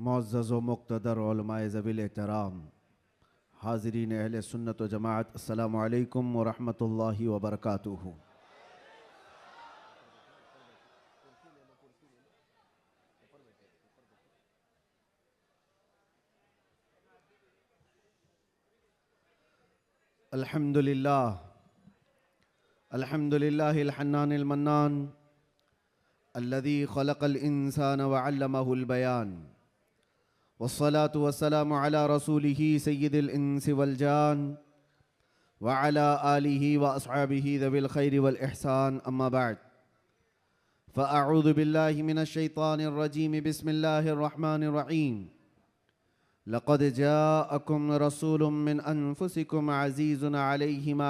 मुअज़्ज़ज़ व मुक़्तदर उलमाए ज़वील एहतराम, हाज़रीन अहले सुन्नत व जमाअत, अस्सलामु अलैकुम व रहमतुल्लाहि व बरकातुहू। अल्हम्दुलिल्लाह अल्हम्दुलिल्लाहिल हन्नानिल मन्नान अल्लज़ी ख़लक़ल इंसान व अल्लमहुल बयान वस्सलातु वस्सलामु अला रसूलिही सय्यिदिल इंसि वल जान व अला आलिही व अस्हाबिही ज़विल खैरि वल इहसान, अम्मा बअद। फ़अऊज़ु बिल्लाहि मिनश शैतानिर रजीम, बिस्मिल्लाहिर रहमानिर रहीम। लक़द जाअकुम रसूलुम मिन अनफुसिकुम अज़ीज़ुन अलैहि मा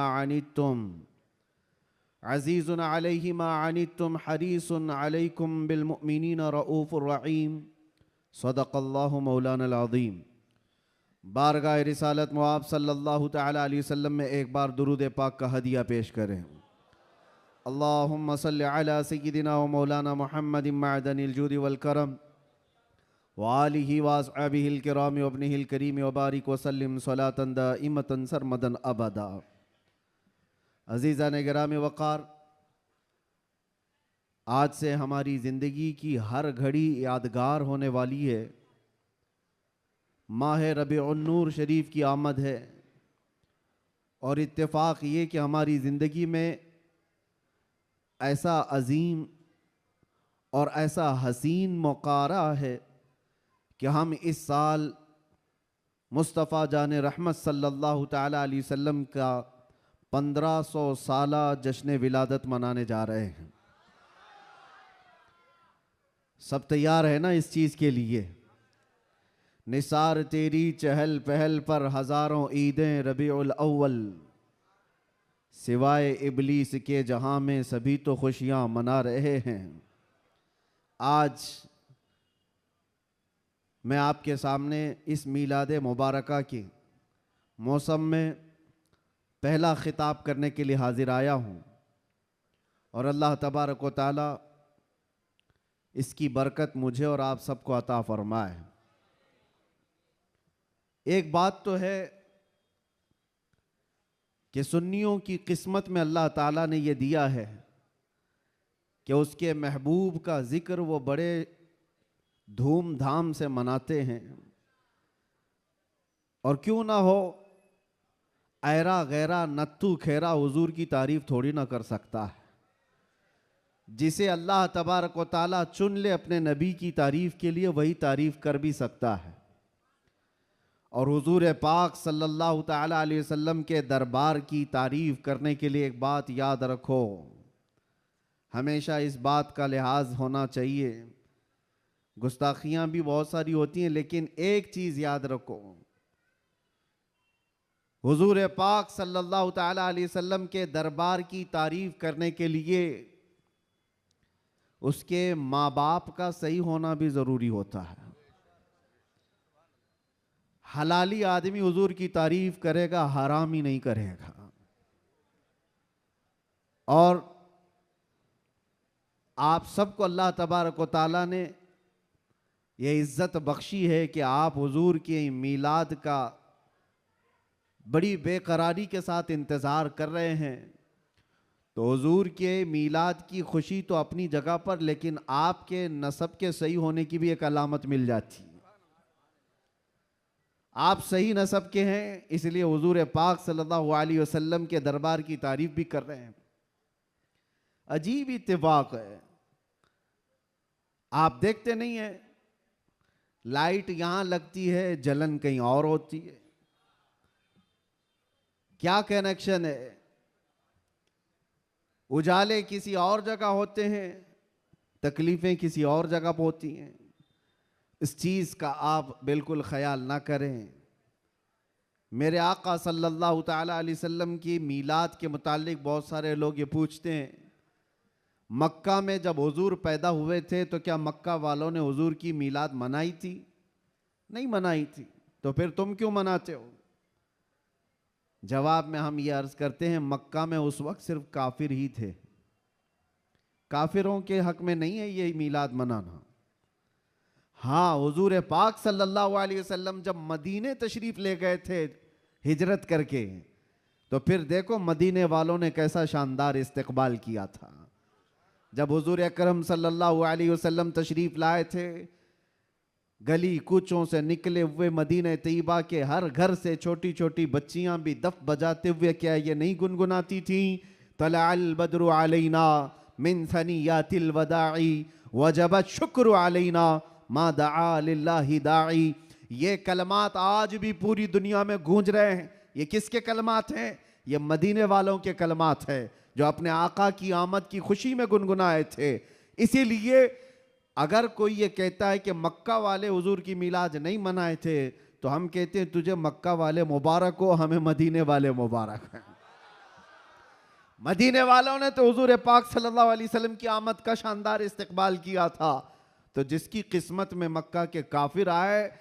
अनित्तुम हरीसुन अलैकुम बिल मुमिनीना रऊफ़ुर रहीम। सदक़ल्लाहु मौलानल अज़ीम। बारगाह रिसालत मुआब सल्लल्लाहु तआला अलैहि वसल्लम में एक बार दुरूद पाक का हदिया पेश करें। अल्लाहुम्मा सल्लि अला सय्यिदिना व मौलाना मुहम्मदिन मअदनिल जूदि वल करम व आलिहि व अस्हाबिहिल किराम व इब्निहिल करीम व बारिक व सल्लिम सलातन दाइमतन सरमदन अबदा। अज़ीज़ान गिराम वक़ार, आज से हमारी ज़िंदगी की हर घड़ी यादगार होने वाली है। माह रबीउन नूर शरीफ की आमद है और इत्तेफाक ये कि हमारी ज़िंदगी में ऐसा अजीम और ऐसा हसीन मौका आ रहा है कि हम इस साल मुस्तफ़ा जान रहमत सल्लल्लाहु तआला अलैहि वसल्लम का 1500 साला जश्न विलादत मनाने जा रहे हैं। सब तैयार है ना इस चीज़ के लिए? निसार तेरी चहल पहल पर हज़ारों ईदें रबीउल अव्वल, सिवाय इबलीस के जहां में सभी तो खुशियां मना रहे हैं। आज मैं आपके सामने इस मीलाद मुबारका के मौसम में पहला खिताब करने के लिए हाजिर आया हूँ और अल्लाह तबारक व तआला इसकी बरकत मुझे और आप सबको अता फरमाए। एक बात तो है कि सुन्नियों की किस्मत में अल्लाह ताला ने यह दिया है कि उसके महबूब का जिक्र वो बड़े धूमधाम से मनाते हैं। और क्यों ना हो, ऐरा गैरा नत्थु खेरा हुजूर की तारीफ थोड़ी ना कर सकता है। जिसे अल्लाह तबारक व ताला चुन ले अपने नबी की तारीफ के लिए, वही तारीफ कर भी सकता है। और हुजूर पाक सल्लल्लाहु तआला अलैहि वसल्लम के दरबार की तारीफ करने के लिए एक बात याद रखो, हमेशा इस बात का लिहाज होना चाहिए। गुस्ताखियां भी बहुत सारी होती हैं, लेकिन एक चीज याद रखो, हुजूर पाक सल्लल्लाहु तआला अलैहि वसल्लम के दरबार की तारीफ करने के लिए उसके माँ बाप का सही होना भी जरूरी होता है। हलाली आदमी हुजूर की तारीफ करेगा, हरामी नहीं करेगा। और आप सबको अल्लाह तबारक व तआला ने ये इज्जत बख्शी है कि आप हुजूर के मीलाद का बड़ी बेकरारी के साथ इंतज़ार कर रहे हैं। तो हुजूर के मीलाद की खुशी तो अपनी जगह पर, लेकिन आपके नसब के सही होने की भी एक अलामत मिल जाती है। आप सही नसब के हैं, इसलिए हुजूर पाक सल्लल्लाहु अलैहि वसल्लम के दरबार की तारीफ भी कर रहे हैं। अजीब इत्तेफाक है, आप देखते नहीं है, लाइट यहां लगती है, जलन कहीं और होती है। क्या कनेक्शन है? उजाले किसी और जगह होते हैं, तकलीफें किसी और जगह पर होती हैं। इस चीज़ का आप बिल्कुल ख्याल ना करें। मेरे आका सल्लल्लाहु तआला अलैहि वसल्लम की मीलाद के मुतालिक बहुत सारे लोग ये पूछते हैं, मक्का में जब हुजूर पैदा हुए थे तो क्या मक्का वालों ने हुजूर की मीलाद मनाई थी? नहीं मनाई थी, तो फिर तुम क्यों मनाते हो? जवाब में हम ये अर्ज करते हैं, मक्का में उस वक्त सिर्फ काफिर ही थे। काफिरों के हक में नहीं है ये मीलाद मनाना। हाँ, हुजूर पाक सल्लल्लाहु अलैहि वसल्लम जब मदीने तशरीफ ले गए थे हिजरत करके, तो फिर देखो मदीने वालों ने कैसा शानदार इस्तकबाल किया था। जब हुजूर अकरम सल्लल्लाहु अलैहि वसल्लम तशरीफ लाए थे, गली कूचों से निकले हुए मदीने तैयबा के हर घर से छोटी छोटी बच्चियां भी दफ बजाते हुए क्या ये नहीं गुनगुनाती थी, तलअल बद्रु अलैना मिन सनियातिल वदाई वजबत शुक्र अलैना मा दआ लिल्लाहि दाई। ये कलमात आज भी पूरी दुनिया में गूंज रहे हैं। ये किसके कलमात हैं? ये मदीने वालों के कलमात हैं, जो अपने आका की आमद की खुशी में गुनगुनाए थे। इसीलिए अगर कोई ये कहता है कि मक्का वाले हुजूर की मिलाद नहीं मनाए थे, तो हम कहते हैं तुझे मक्का वाले मुबारक हो, हमें मदीने वाले मुबारक हैं। मदीने वालों ने तो हुजूर पाक सल्लल्लाहु अलैहि वसल्लम की आमद का शानदार इस्तकबाल किया था। तो जिसकी किस्मत में मक्का के काफिर आए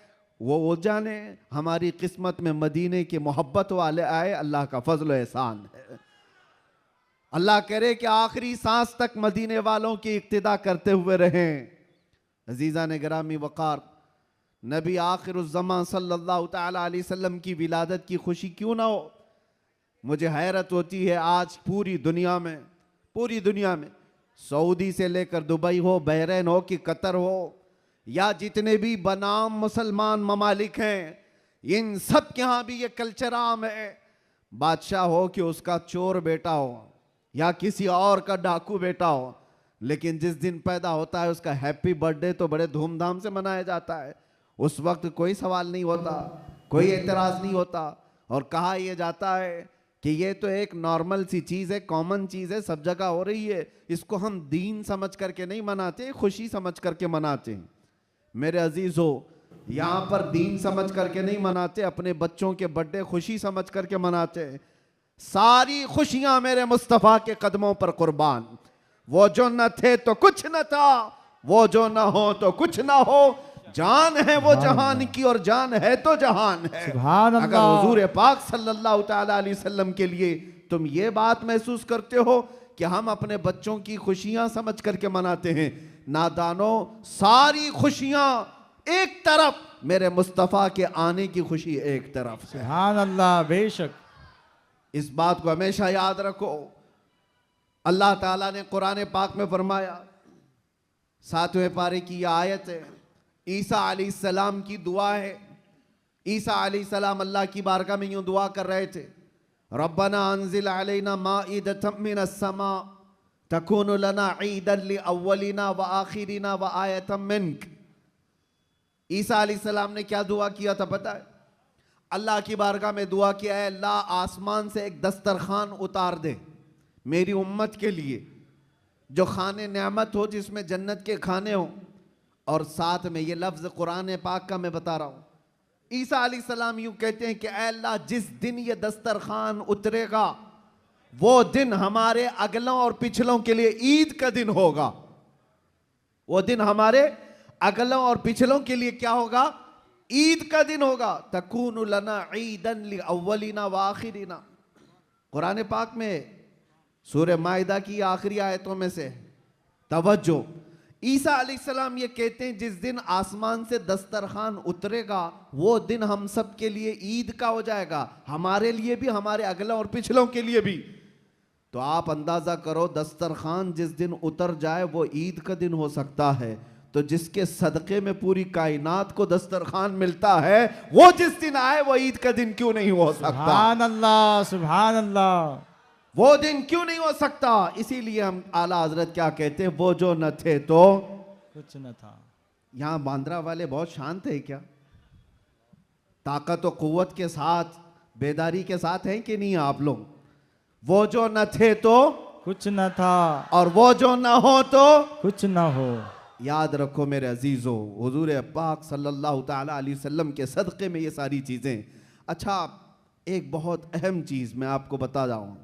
वो जाने, हमारी किस्मत में मदीने के मोहब्बत वाले आए, अल्लाह का फजल एहसान है। अल्लाह करे कि आखिरी सांस तक मदीने वालों की इक्तिदा करते हुए रहें। अजीज़ा ने गिरामी वक़ार, नबी आखिरुज़्ज़मान सल्लल्लाहु तआला अलैहि वसल्लम की विलादत की खुशी क्यों ना हो। मुझे हैरत होती है, आज पूरी दुनिया में सऊदी से लेकर दुबई हो, बहरीन हो कि कतर हो, या जितने भी बनाम मुसलमान ममालिक हैं, इन सब के यहाँ भी ये कल्चर आम है। बादशाह हो कि उसका चोर बेटा हो या किसी और का डाकू बेटा हो, लेकिन जिस दिन पैदा होता है उसका हैप्पी बर्थडे तो बड़े धूमधाम से मनाया जाता है। उस वक्त कोई सवाल नहीं होता, कोई एतराज़ नहीं होता, और कहा यह जाता है कि ये तो एक नॉर्मल सी चीज़ है, कॉमन चीज़ है, सब जगह हो रही है, इसको हम दीन समझ करके नहीं मनाते, खुशी समझ करके मनाते हैं। मेरे अजीज़ो, यहाँ पर दीन समझ करके नहीं मनाते, अपने बच्चों के बर्थडे खुशी समझ करके मनाते हैं। सारी खुशियां मेरे मुस्तफ़ा के कदमों पर कुर्बान। वो जो न थे तो कुछ न था, वो जो न हो तो कुछ न हो, जान है वो जहान की और जान है तो जहान है। अगर हुजूर पाक सल्लल्लाहु तआला अलैहि वसल्लम के लिए तुम ये बात महसूस करते हो कि हम अपने बच्चों की खुशियां समझ करके मनाते हैं, नादानो, सारी खुशियां एक तरफ, मेरे मुस्तफ़ा के आने की खुशी एक तरफ। सुभान अल्लाह, बेशक। इस बात को हमेशा याद रखो। अल्लाह ताला ने कुरान पाक में फरमाया, 7वें पारे की यह आयत है, ईसा अलैहिस्सलाम की दुआ है। ईसा अलैहिस्सलाम अल्लाह की बारगाह में यूं दुआ कर रहे थे, रब्बना अंजिल अलैना माइदतम मिनस समा तकूनु लना ईदन लिअव्वलिना व आखिरिना व आयतम मिनक। ईसा अलैहिस्सलाम ने क्या दुआ किया था पता है? अल्लाह की बारगाह में दुआ किया है, अल्लाह आसमान से एक दस्तरखान उतार दे मेरी उम्मत के लिए, जो खाने नेमत हो, जिसमें जन्नत के खाने हो, और साथ में ये लफ्ज़ कुरान पाक का मैं बता रहा हूँ। ईसा अलैहिस्सलाम यूँ कहते हैं कि ऐ अल्लाह, जिस दिन ये दस्तरखान उतरेगा वो दिन हमारे अगलों और पिछलों के लिए ईद का दिन होगा। वो दिन हमारे अगलों और पिछलों के लिए क्या होगा? ईद का दिन होगा। तकूनु लना ईदन लिअव्वलिना व आखिरिना। कुरान पाक में सूरह माइदा की आखिरी आयतों में से तवज्जो, ईसा अलैहिस्सलाम ये कहते हैं जिस दिन आसमान से दस्तरखान उतरेगा वो दिन हम सब के लिए ईद का हो जाएगा, हमारे लिए भी, हमारे अगलों और पिछलों के लिए भी। तो आप अंदाजा करो, दस्तरखान जिस दिन उतर जाए वो ईद का दिन हो सकता है, तो जिसके सदक़े में पूरी कायनात को दस्तरखान मिलता है, वो जिस दिन आए वो ईद का दिन क्यों नहीं हो सकता? सुभान अल्लाह, सुभान अल्लाह। वो दिन क्यों नहीं हो सकता? इसीलिए हम आला हजरत क्या कहते हैं, वो जो न थे तो कुछ न था। यहाँ बांद्रा वाले बहुत शांत है क्या? ताकत और कुव्वत के साथ, बेदारी के साथ हैं कि नहीं आप लोग? वो जो न थे तो कुछ न था, और वो जो न हो तो कुछ न हो। याद रखो मेरे अजीजों, हुजूर पाक सल्लल्लाहु ताला अलैहि वसल्लम के सदक़े में ये सारी चीज़ें। अच्छा, एक बहुत अहम चीज़ मैं आपको बता जाऊँ,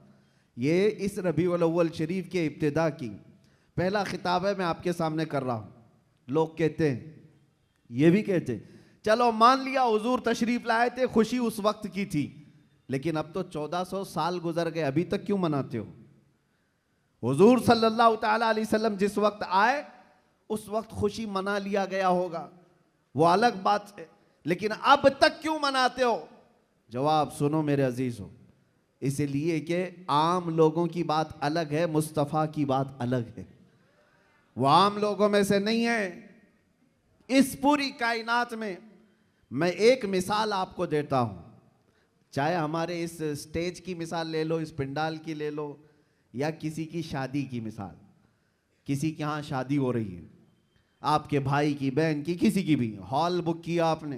ये इस रबीउल अव्वल शरीफ के इब्तिदा की पहला खिताब है, मैं आपके सामने कर रहा हूँ। लोग कहते हैं, ये भी कहते हैं, चलो मान लिया हुजूर तशरीफ लाए थे, खुशी उस वक्त की थी, लेकिन अब तो 1400 साल गुजर गए, अभी तक क्यों मनाते हो? हुजूर सल्लल्लाहु ताला अलैहि वसल्लम जिस वक्त आए उस वक्त खुशी मना लिया गया होगा, वो अलग बात है, लेकिन अब तक क्यों मनाते हो? जवाब सुनो मेरे अजीजों, इसलिए कि आम लोगों की बात अलग है, मुस्तफ़ा की बात अलग है। वो आम लोगों में से नहीं है। इस पूरी कायनात में मैं एक मिसाल आपको देता हूं, चाहे हमारे इस स्टेज की मिसाल ले लो, इस पंडाल की ले लो, या किसी की शादी की मिसाल। किसी के यहाँ शादी हो रही है, आपके भाई की, बहन की, किसी की भी, हॉल बुक किया आपने,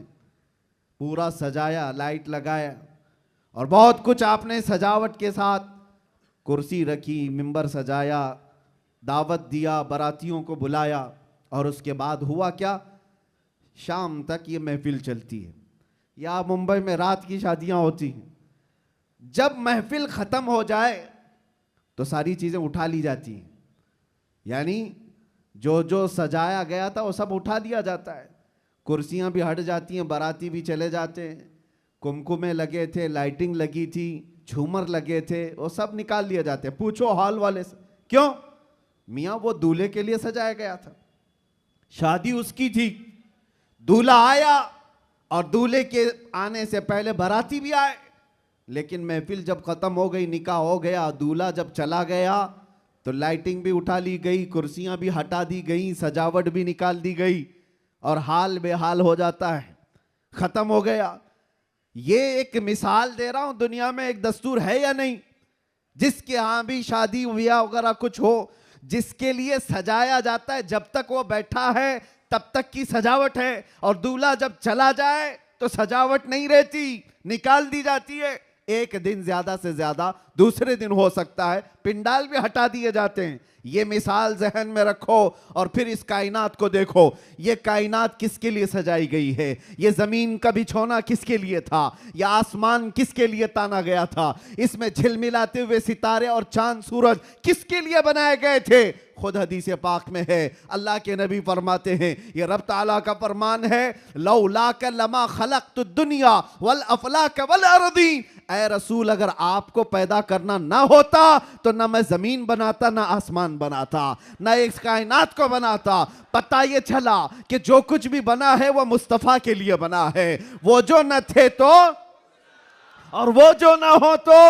पूरा सजाया, लाइट लगाया और बहुत कुछ आपने सजावट के साथ, कुर्सी रखी, मिंबर सजाया, दावत दिया, बारातियों को बुलाया, और उसके बाद हुआ क्या? शाम तक ये महफिल चलती है। या मुंबई में रात की शादियां होती हैं। जब महफिल खत्म हो जाए तो सारी चीजें उठा ली जाती हैं, यानी जो जो सजाया गया था वो सब उठा दिया जाता है। कुर्सियां भी हट जाती हैं, बाराती भी चले जाते हैं, कुमकुमे लगे थे, लाइटिंग लगी थी, झूमर लगे थे, वो सब निकाल लिए जाते हैं। पूछो हॉल वाले से, क्यों? मियाँ वो दूल्हे के लिए सजाया गया था, शादी उसकी थी, दूल्हा आया और दूल्हे के आने से पहले बाराती भी आए, लेकिन महफिल जब खत्म हो गई, निकाह हो गया, दूल्हा जब चला गया तो लाइटिंग भी उठा ली गई, कुर्सियां भी हटा दी गई, सजावट भी निकाल दी गई, और हाल बेहाल हो जाता है, खत्म हो गया। ये एक मिसाल दे रहा हूं, दुनिया में एक दस्तूर है या नहीं, जिसके यहां भी शादी ब्याह वगैरह कुछ हो, जिसके लिए सजाया जाता है, जब तक वो बैठा है तब तक की सजावट है, और दूल्हा जब चला जाए तो सजावट नहीं रहती, निकाल दी जाती है। एक दिन ज्यादा से ज्यादा दूसरे दिन हो सकता है, पिंडाल भी हटा दिए जाते हैं। ये मिसाल जहन में रखो और फिर इस कायनात को देखो। ये कायनात किसके लिए सजाई गई है? ये जमीन का बिछोना किसके लिए था? यह आसमान किसके लिए ताना गया था? इसमें झिलमिलाते हुए सितारे और चांद सूरज किसके लिए बनाए गए थे? खुद हदीस पाक में है, अल्लाह के नबी फरमाते हैं, ये रब ताला का फरमान है, लौलाक लमा खलक़तु दुनिया वल अफलाक वल अर्दी। ऐ रसूल, अगर आपको पैदा करना ना होता तो ना मैं जमीन बनाता, ना आसमान बनाता, ना इस कायनात को बनाता। पता ये चला कि जो कुछ भी बना है वो मुस्तफ़ा के लिए बना है। वो जो न थे तो, और वो जो ना हो तो,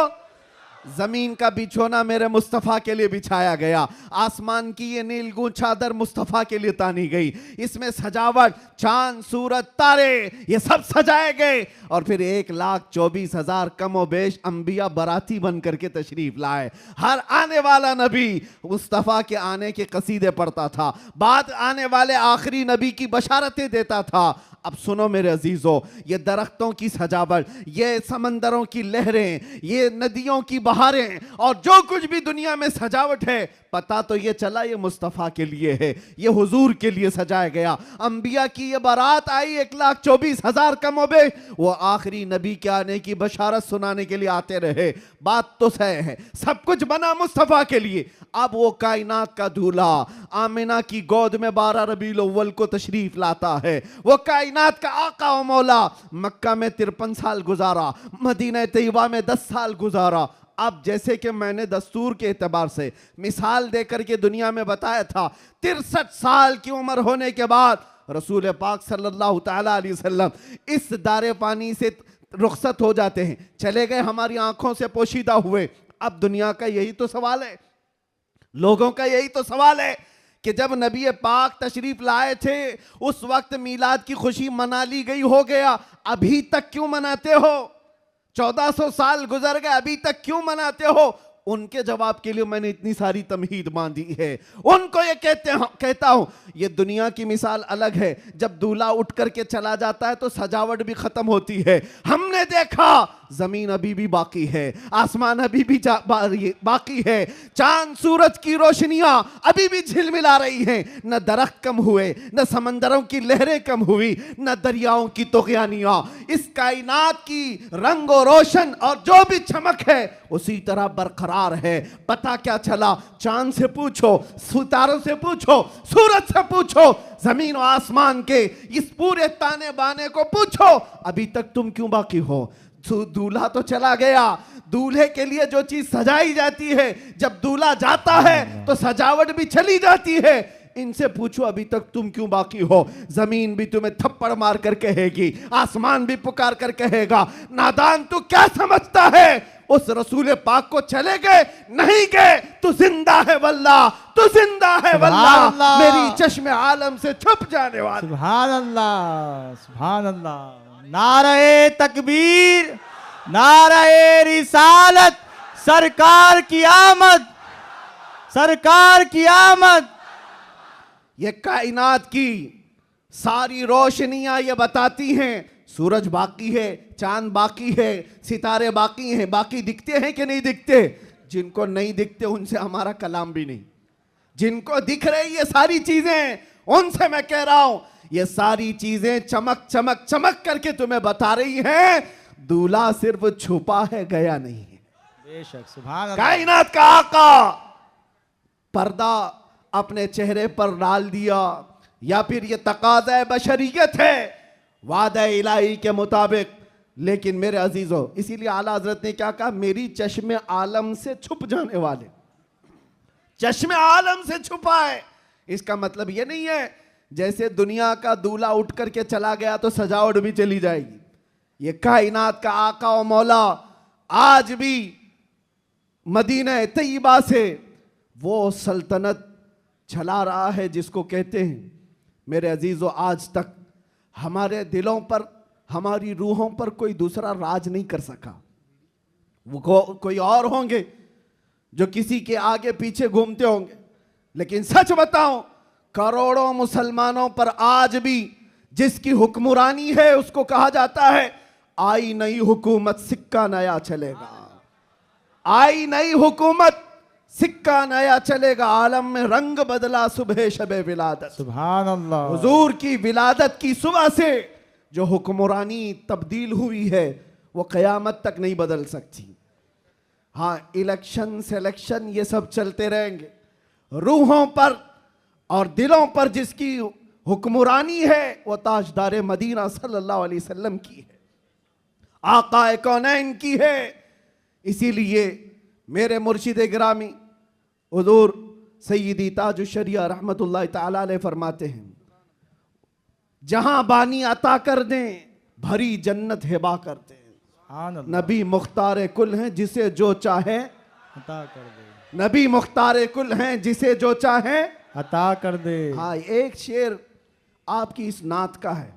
जमीन का बिछोना मेरे मुस्तफ़ा के लिए बिछाया गया, आसमान की ये नीलगूं चादर मुस्तफ़ा के लिए तानी गई, इसमें सजावट, चांद सूरज तारे ये सब सजाए गए, और फिर 1,24,000 कमो बेश अंबिया बराती बन करके तशरीफ लाए। हर आने वाला नबी मुस्तफ़ा के आने के कसीदे पढ़ता था, बाद आने वाले आखिरी नबी की बशारतें देता था। अब सुनो मेरे अजीजों, ये दरख्तों की सजावट, ये समंदरों की लहरें, ये नदियों की बहारें, और जो कुछ भी दुनिया में सजावट है, पता तो ये चला ये मुस्तफ़ा के लिए है, ये हुजूर के लिए सजाया गया। अंबिया की ये बारात आई 1,24,000 कमोबे, वो आखिरी नबी के आने की बशारत सुनाने के लिए आते रहे। बात तो सही है, सब कुछ बना मुस्तफ़ा के लिए। अब वो कायनात का दूल्हा आमिना की गोद में 12 रबीउल अव्वल को तशरीफ लाता है। वो कायनात का आका व मौला मक्का में 53 साल गुजारा, मदीना तैयबा में 10 साल गुजारा। अब जैसे कि मैंने दस्तूर के एतबार से मिसाल देकर के दुनिया में बताया था, 63 साल की उम्र होने के बाद रसूल पाक सल्लल्लाहु तआला अलैहि वसल्लम इस दारे पानी से रुखसत हो जाते हैं, चले गए, हमारी आंखों से पोशीदा हुए। अब दुनिया का यही तो सवाल है, लोगों का यही तो सवाल है कि जब नबी पाक तशरीफ लाए थे उस वक्त मीलाद की खुशी मना ली गई, हो गया, अभी तक क्यों मनाते हो? 1400 साल गुजर गए, अभी तक क्यों मनाते हो? उनके जवाब के लिए मैंने इतनी सारी तमहीद बांधी है। उनको ये कहता हूं, ये दुनिया की मिसाल अलग है। जब दूल्हा उठ करके चला जाता है तो सजावट भी खत्म होती है। हमने देखा जमीन अभी भी बाकी है, आसमान अभी भी बाकी है, चांद सूरज की रोशनियां अभी भी झिलमिला रही हैं। न दरख्त कम हुए, न समंदरों की लहरें कम हुई, न दरियाओं की तुग़यानियां। इस कायनात की रंग और रोशन और जो भी चमक है उसी तरह बरकरार है। पता क्या चला? चांद से पूछो, सितारों से पूछो, सूरज से पूछो, जमीन और आसमान के इस पूरे ताने बाने को पूछो, अभी तक तुम क्यों बाकी हो? दूल्हा तो चला गया, दूल्हे के लिए जो चीज सजाई जाती है, जब दूल्हा जाता है तो सजावट भी चली जाती है। इनसे पूछो अभी तक तुम क्यों बाकी हो। जमीन भी तुम्हें थप्पड़ मार कर कहेगी, आसमान भी पुकार कर कहेगा, नादान तू क्या समझता है, उस रसूल पाक को चले गए नहीं गए, तू जिंदा है वल्लाह, तू जिंदा है वल्लाह, मेरी चश्मे आलम से छुप जाने वाला। सुभान अल्लाह, सुभान अल्लाह। नारे तकबीर, नारे रिसालत, सरकार की आमद, सरकार की आमद। ये कायनात की सारी रोशनियां ये बताती हैं सूरज बाकी है, चांद बाकी है, सितारे बाकी हैं। बाकी दिखते हैं कि नहीं दिखते? जिनको नहीं दिखते उनसे हमारा कलाम भी नहीं। जिनको दिख रही ये सारी चीजें, उनसे मैं कह रहा हूं ये सारी चीजें चमक चमक चमक करके तुम्हें बता रही हैं दूल्हा सिर्फ छुपा है, गया नहीं है। बेशक, सुभान अल्लाह। कायनात का आका पर्दा अपने चेहरे पर डाल दिया, या फिर ये तकाज़ा बशरियत है वादा इलाही के मुताबिक। लेकिन मेरे अजीजों, इसीलिए आला हजरत ने क्या कहा, मेरी चश्मे आलम से छुप जाने वाले, चश्मे आलम से छुपा है। इसका मतलब ये नहीं है जैसे दुनिया का दूल्हा उठ करके चला गया तो सजावट भी चली जाएगी। ये कायनात का आका और मौला आज भी मदीना तैयबा से वो सल्तनत चला रहा है जिसको कहते हैं मेरे अजीजों, आज तक हमारे दिलों पर, हमारी रूहों पर कोई दूसरा राज नहीं कर सका। वो कोई और होंगे जो किसी के आगे पीछे घूमते होंगे, लेकिन सच बताऊं करोड़ों मुसलमानों पर आज भी जिसकी हुक्मरानी है उसको कहा जाता है आई नई हुकूमत सिक्का नया चलेगा, आई नई हुकूमत सिक्का नया चलेगा। आलम में रंग बदला सुबह शबे विलादत, सुभान अल्लाह। हुजूर की विलादत की सुबह से जो हुक्मरानी तब्दील हुई है वो क़यामत तक नहीं बदल सकती। हाँ, इलेक्शन सिलेक्शन ये सब चलते रहेंगे, रूहों पर और दिलों पर जिसकी हुक्मरानी है वो ताजदार मदीना सल्लल्लाहु अलैहि वसल्लम की है, आकाए कौनैन की है। इसीलिए मेरे मुर्शिद गिरामी हुजूर सय्यदी ताजुश शरिया रहमतुल्लाह तआला अलैह फरमाते हैं, जहां बानी अता कर दें भरी जन्नत हिबा कर दें। सुभान अल्लाह। नबी मुख्तार कुल हैं जिसे जो चाहे अता कर दे, नबी मुख्तार कुल हैं जिसे जो चाहे अता कर दे। हाँ, एक शेर आपकी इस नात का है,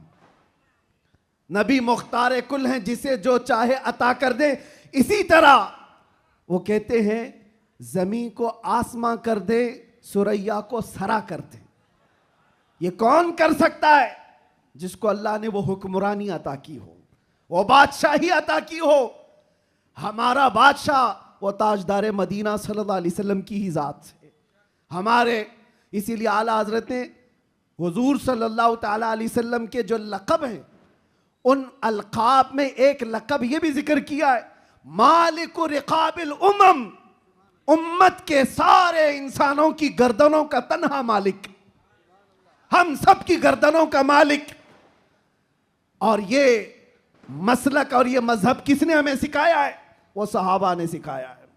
नबी मुख्तार कुल हैं जिसे जो चाहे अता कर दे। इसी तरह वो कहते हैं जमीन को आसमां कर दे, सुरैया को सरा कर दे। ये कौन कर सकता है? जिसको अल्लाह ने वो हुक्मरानी अता की हो, वो बादशाही अता की हो। हमारा बादशाह वो ताजदार मदीना सल्लल्लाहु अलैहि वसल्लम की ही जात है हमारे। इसीलिए आला हजरत ने हुजूर सल्लल्लाहु ताला अलैहि वसल्लम के जो लक़ब हैं उन अलक़ाब में एक लक़ब ये भी जिक्र किया है, मालिक रिक़ाबिल उम्म, उम्मत के सारे इंसानों की गर्दनों का तन्हा मालिक, हम सब की गर्दनों का मालिक। और ये मसलक और ये मजहब किसने हमें सिखाया है? वो सहाबा ने सिखाया है।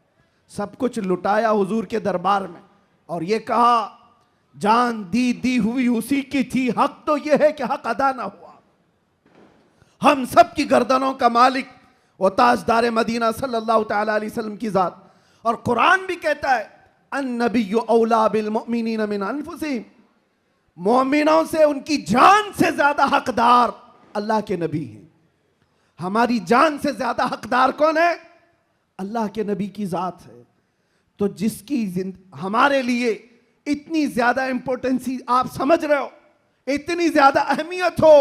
सब कुछ लुटाया हुजूर के दरबार में और ये कहा जान दी हुई उसी की थी, हक तो ये है कि हक अदा ना हुआ। हम सब की गर्दनों का मालिक वो ताजदार मदीना सल्लल्लाहु ताला अलैहि वसल्लम की जात। और कुरान भी कहता है अन्नबिय्यु औला बिल मुमिनीन मिन अनफुसिहिम, मोमिनों से उनकी जान से ज्यादा हकदार अल्लाह के नबी हैं। हमारी जान से ज्यादा हकदार कौन है? अल्लाह के नबी की जात है। तो जिसकी हमारे लिए इतनी ज्यादा इंपॉर्टेंसी आप समझ रहे हो, इतनी ज्यादा अहमियत हो,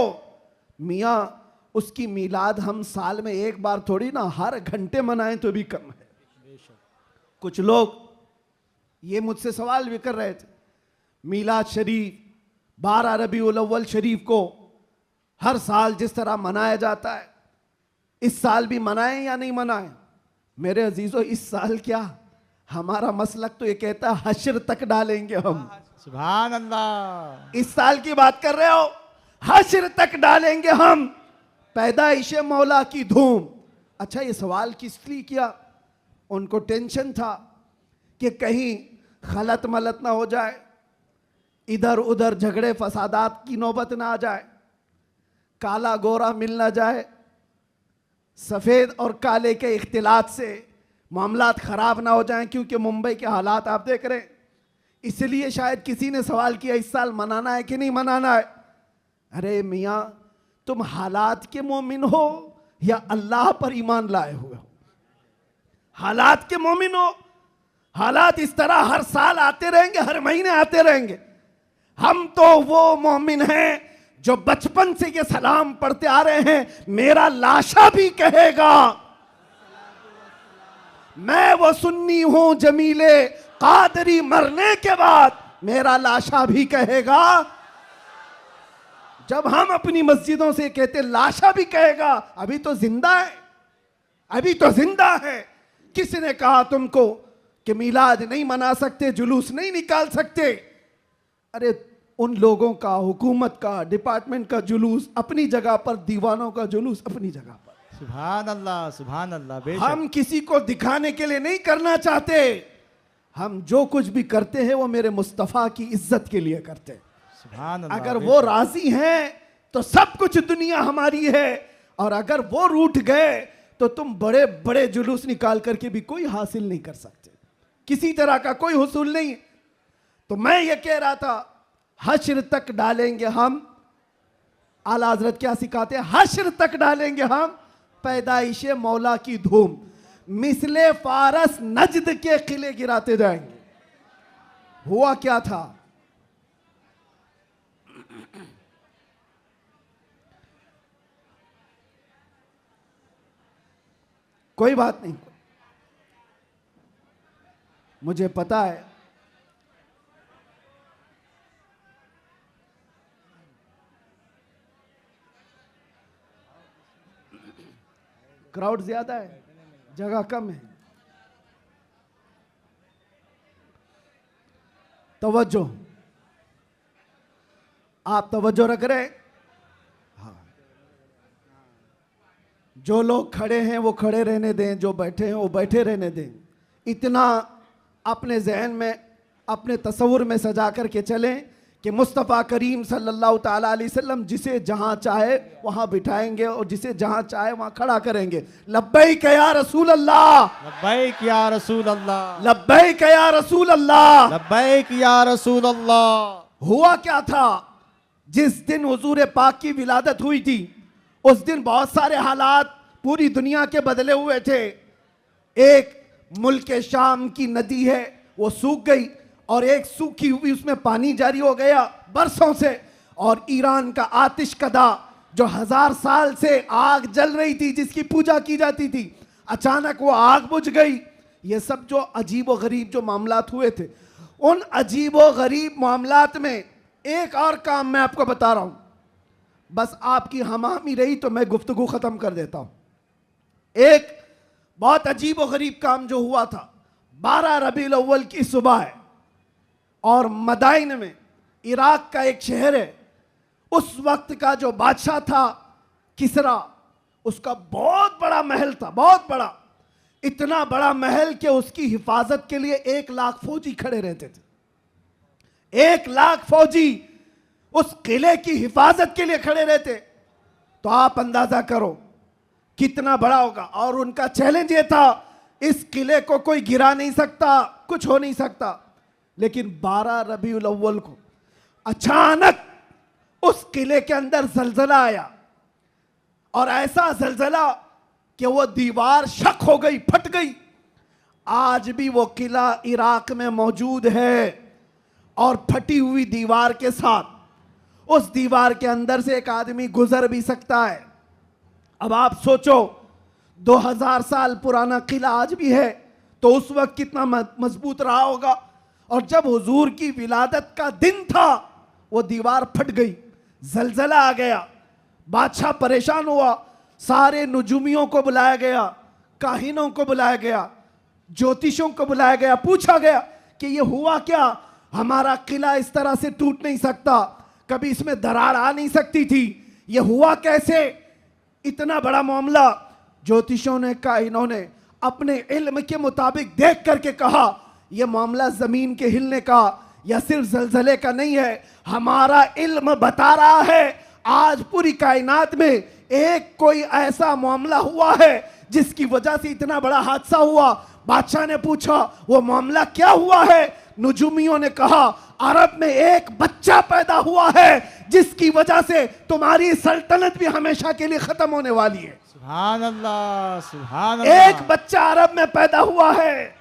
मियाँ उसकी मीलाद हम साल में एक बार थोड़ी ना हर घंटे मनाएं तो भी कम है। कुछ लोग ये मुझसे सवाल भी कर रहे थे, मीलाद शरीफ 12 रबीउल अव्वल शरीफ को हर साल जिस तरह मनाया जाता है इस साल भी मनाएं या नहीं मनाएं? मेरे अजीजों, इस साल क्या, हमारा मसलक तो ये कहता है हश्र तक डालेंगे हम। सुभान अल्लाह। इस साल की बात कर रहे हो, हश्र तक डालेंगे हम, पैदाइश मौला की धूम। अच्छा, ये सवाल किस लिए किया? उनको टेंशन था कि कहीं खलत मलत ना हो जाए, इधर उधर झगड़े फसादात की नौबत ना आ जाए, काला गोरा मिल ना जाए, सफेद और काले के इख्तिलात से मामलात खराब ना हो जाएं, क्योंकि मुंबई के हालात आप देख रहे हैं। इसलिए शायद किसी ने सवाल किया इस साल मनाना है कि नहीं मनाना है। अरे मियां, तुम हालात के मोमिन हो या अल्लाह पर ईमान लाए हुए हो? हालात के मोमिन हो। हालात इस तरह हर साल आते रहेंगे, हर महीने आते रहेंगे। हम तो वो मोमिन हैं जो बचपन से ये सलाम पढ़ते आ रहे हैं, मेरा लाशा भी कहेगा मैं वो सुन्नी हूं जमीले कादरी, मरने के बाद मेरा लाशा भी कहेगा। जब हम अपनी मस्जिदों से कहते लाशा भी कहेगा, अभी तो जिंदा है, अभी तो जिंदा है। किसने कहा तुमको कि मिलाद नहीं मना सकते, जुलूस नहीं निकाल सकते? अरे उन लोगों का, हुकूमत का, डिपार्टमेंट का जुलूस अपनी जगह पर, दीवानों का जुलूस अपनी जगह पर। सुभान अल्लाह, सुभान अल्लाह। हम किसी को दिखाने के लिए नहीं करना चाहते। हम जो कुछ भी करते हैं वो मेरे मुस्तफ़ा की इज्जत के लिए करते हैं। सुभान अल्लाह। अगर वो राजी हैं तो सब कुछ दुनिया हमारी है, और अगर वो रूठ गए तो तुम बड़े बड़े जुलूस निकाल करके भी कोई हासिल नहीं कर सकते, किसी तरह का कोई हुसूल नहीं। तो मैं ये कह रहा था, हश्र तक डालेंगे हम, आला हजरत क्या सिखाते हैं, हश्र तक डालेंगे हम पैदाइशे मौला की धूम, मिसले फारस नजद के किले गिराते जाएंगे। हुआ क्या था, कोई बात नहीं, मुझे पता है क्राउड ज्यादा है, जगह कम है। तवज्जो, आप तवज्जो रख रहे हैं? हाँ। जो लोग खड़े हैं वो खड़े रहने दें, जो बैठे हैं वो बैठे रहने दें। इतना अपने जहन में, अपने तसव्वुर में सजा करके चलें कि मुस्तफ़ा करीम सल्लल्लाहु ताला अलैहि वसल्लम जिसे जहां चाहे वहां बिठाएंगे और जिसे जहां चाहे वहां खड़ा करेंगे। लब्बैक या रसूल अल्लाह, लब्बैक या रसूल अल्लाह, लब्बैक या रसूल अल्लाह, लब्बैक या रसूल अल्लाह। हुआ क्या था, जिस दिन हुजूर पाक की विलादत हुई थी उस दिन बहुत सारे हालात पूरी दुनिया के बदले हुए थे। एक मुल्क शाम की नदी है वो सूख गई, और एक सूखी हुई उसमें पानी जारी हो गया बरसों से। और ईरान का आतिशकदा जो 1000 साल से आग जल रही थी, जिसकी पूजा की जाती थी, अचानक वो आग बुझ गई। ये सब जो अजीब व गरीब जो मामलात हुए थे, उन अजीब व गरीब मामलात में एक और काम मैं आपको बता रहा हूं, बस आपकी हमामी रही तो मैं गुफ्तगू खत्म कर देता हूं। एक बहुत अजीब व गरीब काम जो हुआ था, 12 रबीउल अव्वल की सुबह है, और मदाइन में, इराक का एक शहर है, उस वक्त का जो बादशाह था किसरा, उसका बहुत बड़ा महल था, बहुत बड़ा, इतना बड़ा महल कि उसकी हिफाजत के लिए 1 लाख फौजी खड़े रहते थे। 1 लाख फौजी उस किले की हिफाजत के लिए खड़े रहते। तो आप अंदाजा करो कितना बड़ा होगा। और उनका चैलेंज ये था, इस किले को कोई गिरा नहीं सकता, कुछ हो नहीं सकता। लेकिन 12 रबीउल अव्वल को अचानक उस किले के अंदर जलजला आया, और ऐसा जलजला कि वो दीवार शक हो गई, फट गई। आज भी वो किला इराक में मौजूद है, और फटी हुई दीवार के साथ उस दीवार के अंदर से एक आदमी गुजर भी सकता है। अब आप सोचो, 2000 साल पुराना किला आज भी है, तो उस वक्त कितना मजबूत रहा होगा। और जब हुजूर की विलादत का दिन था, वो दीवार फट गई, जलजला आ गया, बादशाह परेशान हुआ, सारे नुजुमियों को बुलाया गया, काहिनों को बुलाया गया, ज्योतिषों को बुलाया गया, पूछा गया कि ये हुआ क्या, हमारा किला इस तरह से टूट नहीं सकता, कभी इसमें दरार आ नहीं सकती थी, ये हुआ कैसे, इतना बड़ा मामला। ज्योतिषों ने, काहिनों ने अपने इल्म के मुताबिक देख करके कहा, यह मामला जमीन के हिलने का यह सिर्फ जलजले का नहीं है, हमारा इल्म बता रहा है आज पूरी कायनात में एक कोई ऐसा मामला हुआ है जिसकी वजह से इतना बड़ा हादसा हुआ। बादशाह ने पूछा वो मामला क्या हुआ है? नुजुमियों ने कहा अरब में एक बच्चा पैदा हुआ है जिसकी वजह से तुम्हारी सल्तनत भी हमेशा के लिए खत्म होने वाली है। सुभान अल्लाह, सुभान अल्लाह। एक बच्चा अरब में पैदा हुआ है,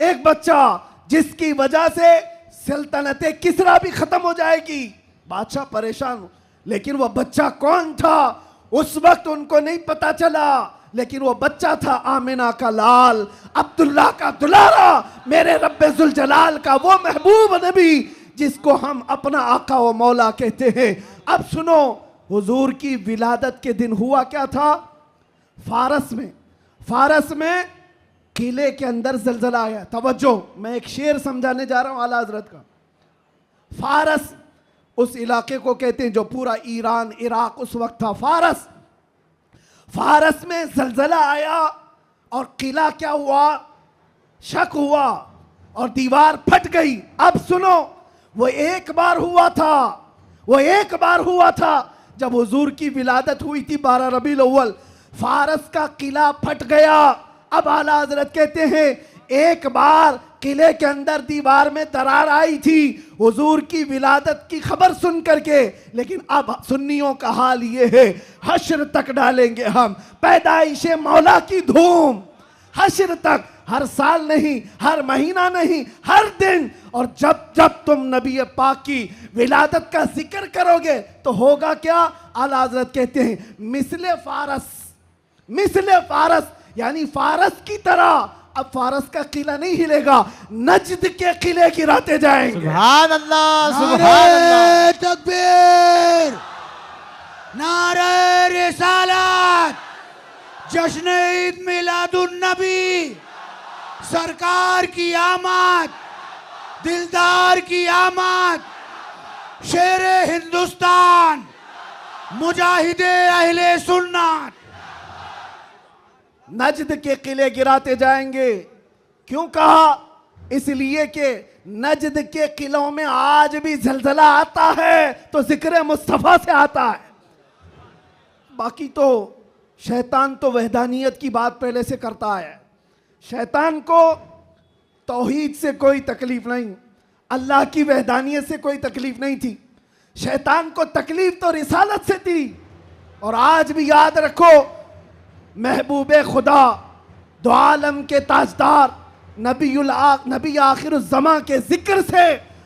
एक बच्चा जिसकी वजह से सल्तनत किसरा भी खत्म हो जाएगी। बादशाह परेशान, लेकिन वो बच्चा कौन था उस वक्त उनको नहीं पता चला, लेकिन वो बच्चा था आमिना का लाल, अब्दुल्ला का दुलारा, मेरे रब्बे जुल जलाल का वो महबूब नबी जिसको हम अपना आका व मौला कहते हैं। अब सुनो, हुजूर की विलादत के दिन हुआ क्या था? फारस में किले के अंदर जलजला आया। तवज्जो, मैं एक शेर समझाने जा रहा हूं आला हजरत का। फारस उस इलाके को कहते हैं जो पूरा ईरान इराक उस वक्त था। फारस में जलजला आया और किला क्या हुआ? शक हुआ और दीवार फट गई। अब सुनो, वो एक बार हुआ था जब हुजूर की विलादत हुई थी 12 रबीउल अव्वल। फारस का किला फट गया। अब आला हजरत कहते हैं एक बार किले के अंदर दीवार में दरार आई थी हुजूर की विलादत की खबर सुन करके, लेकिन अब सुन्नियों का हाल ये है हश्र तक डालेंगे हम पैदाइश मौला की धूम, हश्र तक, हर साल नहीं, हर महीना नहीं, हर दिन। और जब जब तुम नबी पाक की विलादत का जिक्र करोगे तो होगा क्या? आला हजरत कहते हैं मिसले फारस यानी फारस की तरह। अब फारस का किला नहीं हिलेगा, नजद के किले गिराते जाएंगे। सुभान अल्लाह, सुभान नारे अल्लाह। तकबीर, नारे रिसालत, जश्न ईद मिलादुन नबी, सरकार की आमद, दिलदार की आमद, शेर हिंदुस्तान, मुजाहिदे अहले सुन्नत। नजद के किले गिराते जाएंगे। क्यों कहा? इसलिए कि नजद के किलों में आज भी जलजला आता है तो जिक्र मुस्तफा से आता है। बाकी तो शैतान तो वहदानियत की बात पहले से करता है। शैतान को तौहीद से कोई तकलीफ नहीं, अल्लाह की वहदानियत से कोई तकलीफ नहीं थी। शैतान को तकलीफ तो रिसालत से थी। और आज भी याद रखो, महबूबे खुदा, दो आलम के ताजदार, नबी आखिर ज़मा के जिक्र से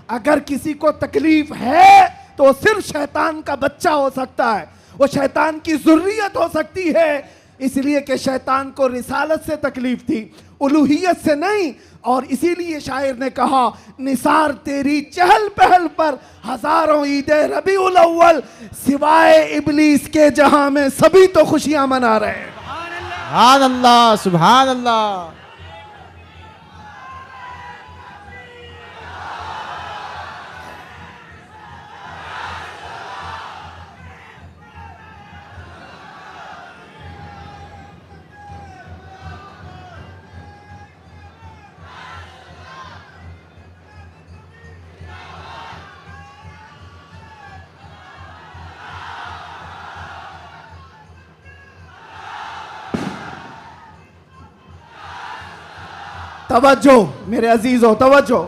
अगर किसी को तकलीफ है तो वो सिर्फ शैतान का बच्चा हो सकता है, वो शैतान की ज़ुर्रियत हो सकती है। इसलिए कि शैतान को रिसालत से तकलीफ थी, उलूहियत से नहीं। और इसीलिए शायर ने कहा निसार तेरी चहल पहल पर हजारों ईदे रबीउल अव्वल, सिवाय इबलीस के जहां में सभी तो खुशियां मना रहे हैं। सुभान अल्लाह, सुभान अल्लाह। तवज्जो मेरे अजीजों, तवज्जो,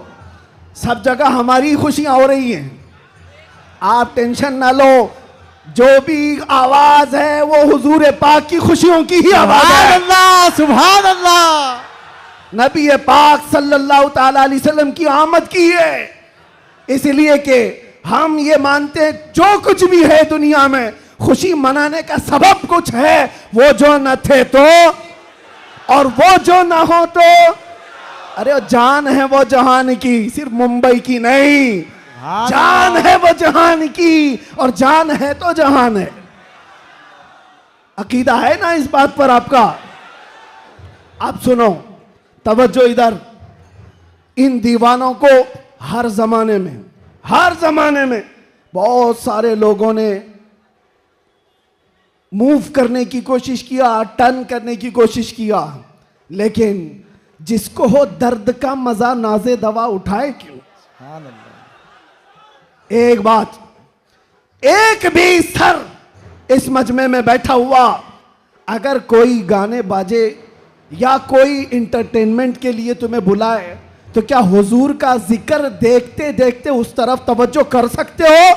सब जगह हमारी खुशियां हो रही हैं, आप टेंशन ना लो। जो भी आवाज है वो हुजूर पाक की खुशियों की ही आवाज है। अल्लाह, सुभान अल्लाह। नबी पाक सल्लल्लाहु ताला अलैहि वसल्लम की आमद की है। इसलिए कि हम ये मानते हैं जो कुछ भी है दुनिया में खुशी मनाने का सबब कुछ है, वो जो न थे तो और वो जो ना हो तो। अरे जान है वो जहान की, सिर्फ मुंबई की नहीं, जान है वो जहान की, और जान है तो जहान है। अकीदा है ना इस बात पर आपका? आप सुनो, तवज्जो इधर। इन दीवानों को हर जमाने में बहुत सारे लोगों ने मूव करने की कोशिश किया, टर्न करने की कोशिश किया, लेकिन जिसको हो दर्द का मजा नाजे दवा उठाए क्यों? एक बात, एक भी सर इस मजमे में बैठा हुआ अगर कोई गाने बाजे या कोई इंटरटेनमेंट के लिए तुम्हें बुलाए तो क्या हुजूर का जिक्र देखते देखते उस तरफ तवज्जो कर सकते हो?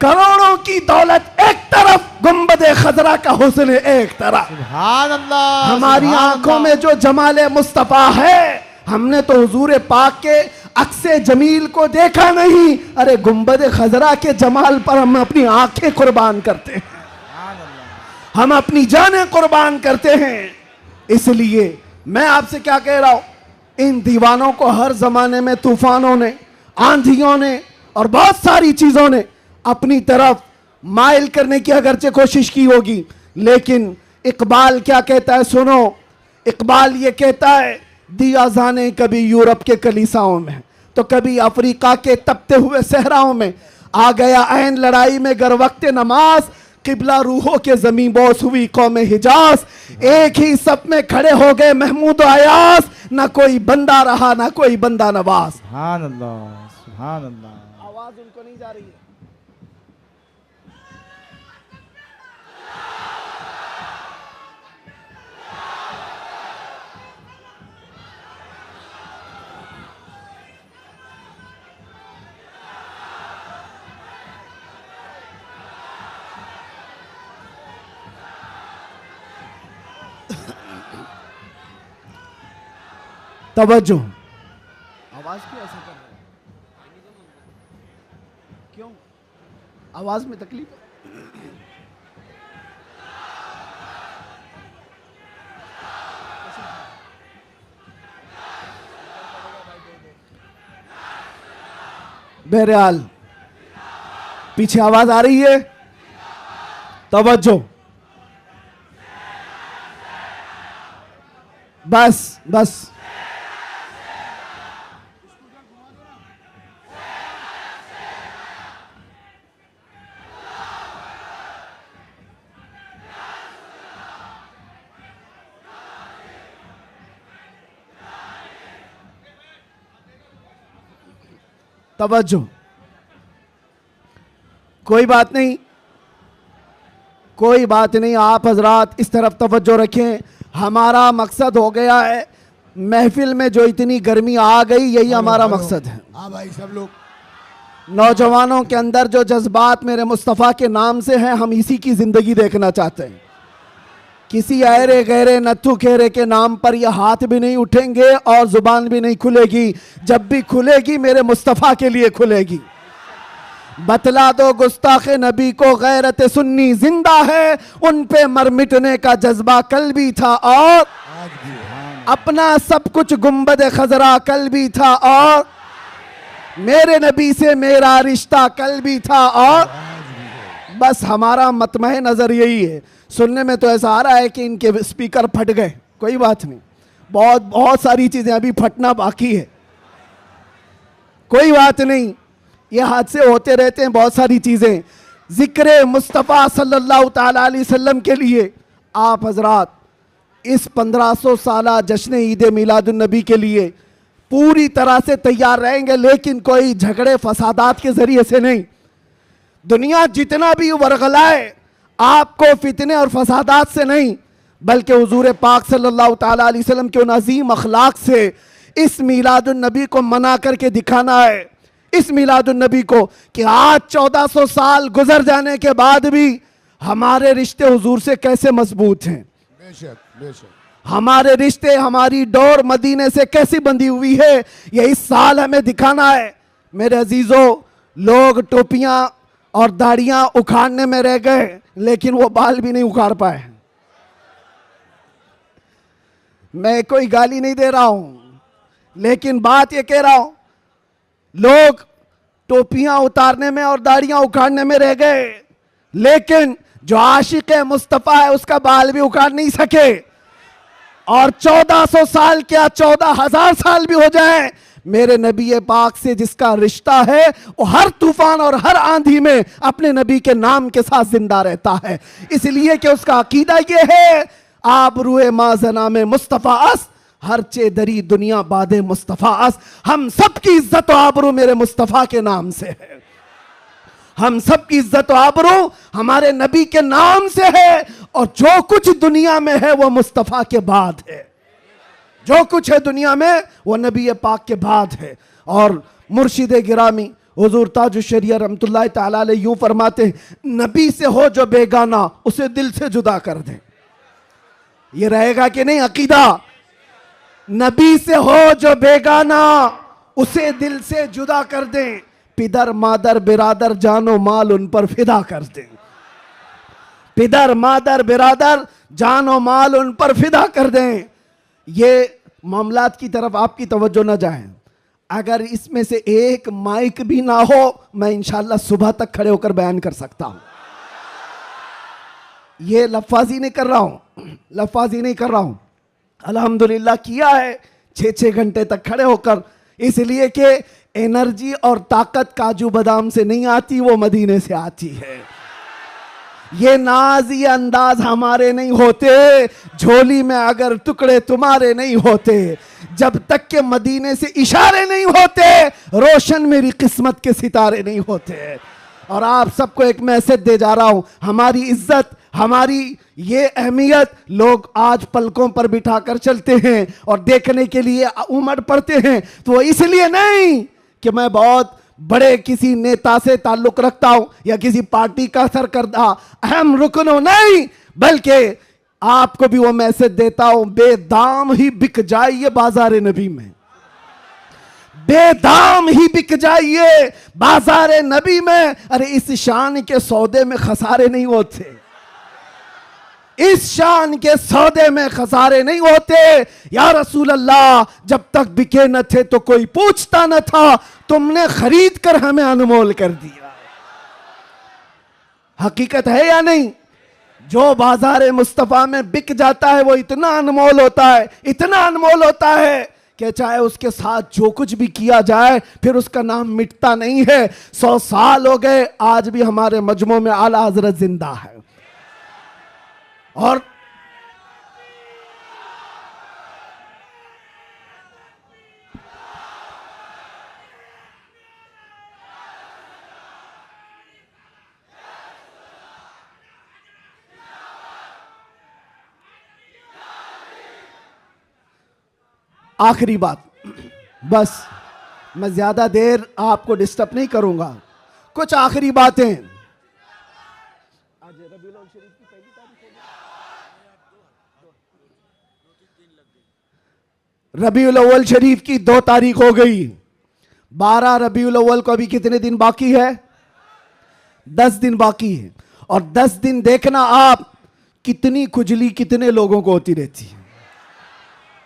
करोड़ों की दौलत एक तरफ, गुंबदे खजरा का हुस्न एक तरफ। सुभान अल्लाह। हमारी सुभान आंखों अल्लाह। में जो जमाले मुस्तफा है, हमने तो हुजूर पाक के अक्से जमील को देखा नहीं, अरे गुंबदे खजरा के जमाल पर हम अपनी आंखें कुर्बान करते हैं, हम अपनी जानें कुर्बान करते हैं। इसलिए मैं आपसे क्या कह रहा हूं, इन दीवानों को हर जमाने में तूफानों ने, आंधियों ने और बहुत सारी चीजों ने अपनी तरफ माइल करने की अगरचे कोशिश की होगी, लेकिन इकबाल क्या कहता है सुनो। इकबाल ये कहता है, दिया जाने कभी यूरोप के कलीसाओं में तो कभी अफ्रीका के तपते हुए सहराओं में, आ गया ऐन लड़ाई में गर वक्त नमाज, किबला रूहों के जमीन बोस हुई कौम हिजाज। एक ही सब में खड़े हो गए महमूद अयास, ना कोई बंदा रहा ना कोई बंदा नवाज। सुभान अल्लाह। सुभान अल्लाह। आवाज उनको नहीं जा रही है। तवज्जो, आवाज क्यों ऐसा कर रहे हैं? क्यों आवाज में तकलीफ है? बहरहाल पीछे आवाज आ रही है, तवज्जो, बस बस। तवज्जो, कोई बात नहीं, कोई बात नहीं, आप हजरात इस तरफ तवज्जो रखें। हमारा मकसद हो गया है, महफिल में जो इतनी गर्मी आ गई, यही हमारा मकसद है। हाँ भाई, सब लोग नौजवानों के अंदर जो जज्बात मेरे मुस्तफ़ा के नाम से हैं, हम इसी की जिंदगी देखना चाहते हैं। किसी अरे गहरे नत्थु खेरे के नाम पर यह हाथ भी नहीं उठेंगे और जुबान भी नहीं खुलेगी। जब भी खुलेगी मेरे मुस्तफ़ा के लिए खुलेगी। बतला दो गुस्ताखे नबी को गैरत सुन्नी जिंदा है, उन पे मर मिटने का जज्बा कल भी था और अपना सब कुछ गुंबद खजरा कल भी था और मेरे नबी से मेरा रिश्ता कल भी था और बस हमारा मतमह नजर यही है। सुनने में तो ऐसा आ रहा है कि इनके स्पीकर फट गए, कोई बात नहीं, बहुत बहुत सारी चीजें अभी फटना बाकी है, कोई बात नहीं, ये हादसे होते रहते हैं बहुत सारी चीजें। जिक्र मुस्तफ़ा सल्लल्लाहु ताला अलैहि वसल्लम के लिए आप हजरात इस 1500 साला जश्न ईद मिलादुन नबी के लिए पूरी तरह से तैयार रहेंगे, लेकिन कोई झगड़े फसादात के जरिए से नहीं। दुनिया जितना भी वरगलाए आपको फितने और फसादात से नहीं, बल्कि हुजूर पाक सल्लल्लाहु ताला अलैहि वसल्लम के उन अजीम अखलाक से इस मिलादुन नबी को मना करके दिखाना है। इस मिलादुन नबी को कि आज 1400 साल गुजर जाने के बाद भी हमारे रिश्ते हुजूर से कैसे मजबूत हैं। बेशक बेशक हमारे रिश्ते, हमारी डोर मदीने से कैसी बंधी हुई है, ये इस साल हमें दिखाना है। मेरे अजीजों, लोग टोपियां और दाढ़ियां उखाड़ने में रह गए, लेकिन वो बाल भी नहीं उखाड़ पाए। मैं कोई गाली नहीं दे रहा हूं, लेकिन बात ये कह रहा हूं, लोग टोपियां उतारने में और दाढ़ियां उखाड़ने में रह गए, लेकिन जो आशिक मुस्तफा है उसका बाल भी उखाड़ नहीं सके। और 1400 साल क्या 14,000 साल भी हो जाए, मेरे नबी पाक से जिसका रिश्ता है वो हर तूफान और हर आंधी में अपने नबी के नाम के साथ जिंदा रहता है। इसलिए कि उसका अकीदा ये है, आप रूए माजना में मुस्तफ़ा अस हर चे दरी दुनिया बादे मुस्तफ़ास, हम सब की इज्जत और आबरू मेरे मुस्तफ़ा के नाम से है। हम सब की इज्जत और आबरू हमारे नबी के नाम से है, और जो कुछ दुनिया में है वो मुस्तफ़ा के बाद है। जो कुछ है दुनिया में वो नबी पाक के बाद है। और मुर्शिद गिरामी हुजूर ताजुश शरिया रहमतुल्लाह ताला अलैह यूं फरमाते हैं, नबी से हो जो बेगाना उसे दिल से जुदा कर दे। ये रहेगा कि नहीं अकीदा? नबी से हो जो बेगाना उसे दिल से जुदा कर दें, पिदर मादर बिरादर जानो माल उन पर फिदा कर दें। पिदर मादर बिरादर जानो माल उन पर फिदा कर दें। ये मामलात की तरफ आपकी तवज्जो न जाए। अगर इसमें से एक माइक भी ना हो, मैं इंशाल्लाह सुबह तक खड़े होकर बयान कर सकता हूं। ये लफाजी नहीं कर रहा हूं, लफाजी नहीं कर रहा हूं। अल्हम्दुलिल्लाह किया है 6-6 घंटे तक खड़े होकर, इसलिए कि एनर्जी और ताकत काजू बादाम से नहीं आती, वो मदीने से आती है। ये नाज ये अंदाज हमारे नहीं होते, झोली में अगर टुकड़े तुम्हारे नहीं होते, जब तक के मदीने से इशारे नहीं होते, रोशन मेरी किस्मत के सितारे नहीं होते। और आप सबको एक मैसेज दे जा रहा हूं, हमारी इज्जत, हमारी ये अहमियत लोग आज पलकों पर बिठाकर चलते हैं और देखने के लिए उमड़ पड़ते हैं। तो वो इसलिए नहीं कि मैं बहुत बड़े किसी नेता से ताल्लुक रखता हूं या किसी पार्टी का सरकर्दा अहम रुकन हो, नहीं, बल्कि आपको भी वो मैसेज देता हूं, बेदाम ही बिक जाइए बाजार नबी में, बेदाम ही बिक जाइए बाजार नबी में। अरे इस शान के सौदे में खसारे नहीं होते, इस शान के सौदे में खसारे नहीं होते। या रसूल अल्लाह, जब तक बिके न थे तो कोई पूछता न था, तुमने खरीद कर हमें अनमोल कर दिया। हकीकत है या नहीं? जो बाजार मुस्तफा में बिक जाता है वो इतना अनमोल होता है, इतना अनमोल होता है कि चाहे उसके साथ जो कुछ भी किया जाए फिर उसका नाम मिटता नहीं है। 100 साल हो गए, आज भी हमारे मजमू में आला हजरत जिंदा है। और आखिरी बात, बस मैं ज्यादा देर आपको डिस्टर्ब नहीं करूंगा, कुछ आखिरी बातें। रबीउल अव्वल शरीफ की 2 तारीख हो गई, 12 रबीउल अव्वल को अभी कितने दिन बाकी है? 10 दिन बाकी है। और 10 दिन देखना आप कितनी खुजली कितने लोगों को होती रहती है।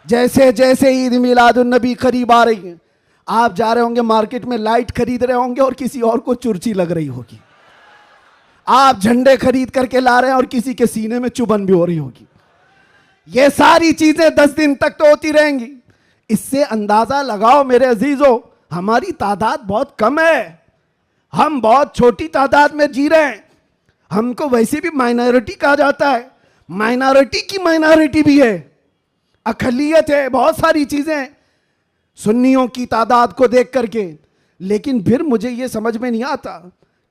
जैसे जैसे ईद मिलादुन नबी करीब आ रही है, आप जा रहे होंगे मार्केट में, लाइट खरीद रहे होंगे और किसी और को चुर्ची लग रही होगी। आप झंडे खरीद करके ला रहे हैं और किसी के सीने में चुभन भी हो रही होगी। ये सारी चीजें 10 दिन तक तो होती रहेंगी। इससे अंदाजा लगाओ मेरे अजीजों, हमारी तादाद बहुत कम है, हम बहुत छोटी तादाद में जी रहे हैं। हमको वैसे भी माइनॉरिटी कहा जाता है, माइनॉरिटी की माइनॉरिटी भी है, अकलियत है, बहुत सारी चीजें सुन्नियों की तादाद को देख करके। लेकिन फिर मुझे यह समझ में नहीं आता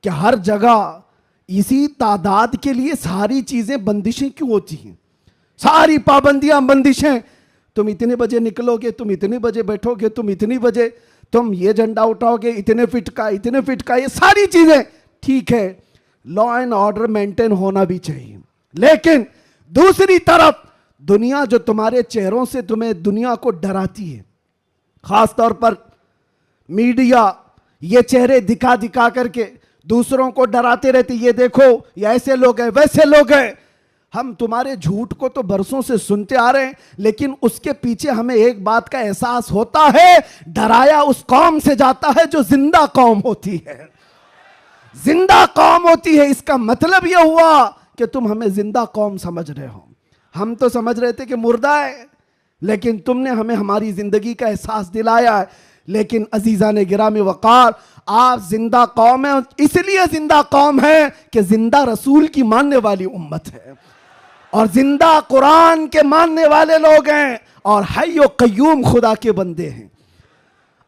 कि हर जगह इसी तादाद के लिए सारी चीजें बंदिशें क्यों होती हैं, सारी पाबंदियां बंदिशें। तुम इतने बजे निकलोगे, तुम इतने बजे बैठोगे, तुम इतनी बजे तुम ये झंडा उठाओगे, इतने फिट का, इतने फिट का, ये सारी चीजें ठीक है, लॉ एंड ऑर्डर मेंटेन होना भी चाहिए। लेकिन दूसरी तरफ दुनिया जो तुम्हारे चेहरों से तुम्हें दुनिया को डराती है, खास तौर पर मीडिया ये चेहरे दिखा दिखा करके दूसरों को डराते रहते, ये देखो ये ऐसे लोग हैं, वैसे लोग हैं। हम तुम्हारे झूठ को तो बरसों से सुनते आ रहे हैं, लेकिन उसके पीछे हमें एक बात का एहसास होता है, डराया उस कौम से जाता है जो जिंदा कौम होती है, जिंदा कौम होती है। इसका मतलब यह हुआ कि तुम हमें जिंदा कौम समझ रहे हो, हम तो समझ रहे थे कि मुर्दा है, लेकिन तुमने हमें हमारी जिंदगी का एहसास दिलाया है। लेकिन अजीजा ने गिरामी वकार, आप जिंदा कौम है, इसलिए जिंदा कौम है कि जिंदा रसूल की मानने वाली उम्मत है। और जिंदा कुरान के मानने वाले लोग हैं और हय्य व कय्यूम खुदा के बंदे हैं।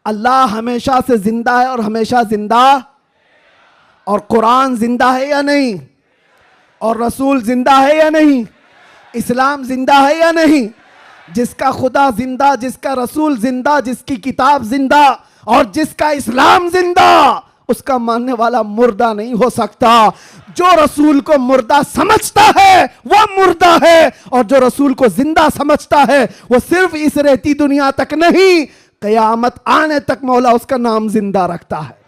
अल्लाह हमेशा से जिंदा है और हमेशा जिंदा, और कुरान जिंदा है या नहीं, और रसूल जिंदा है या नहीं, इस्लाम जिंदा है या नहीं। जिसका खुदा जिंदा, जिसका रसूल जिंदा, जिसकी किताब जिंदा और जिसका इस्लाम जिंदा, उसका मानने वाला मुर्दा नहीं हो सकता। जो रसूल को मुर्दा समझता है वह मुर्दा है, और जो रसूल को जिंदा समझता है वह सिर्फ इस रेती दुनिया तक नहीं, कयामत आने तक मौला उसका नाम जिंदा रखता है।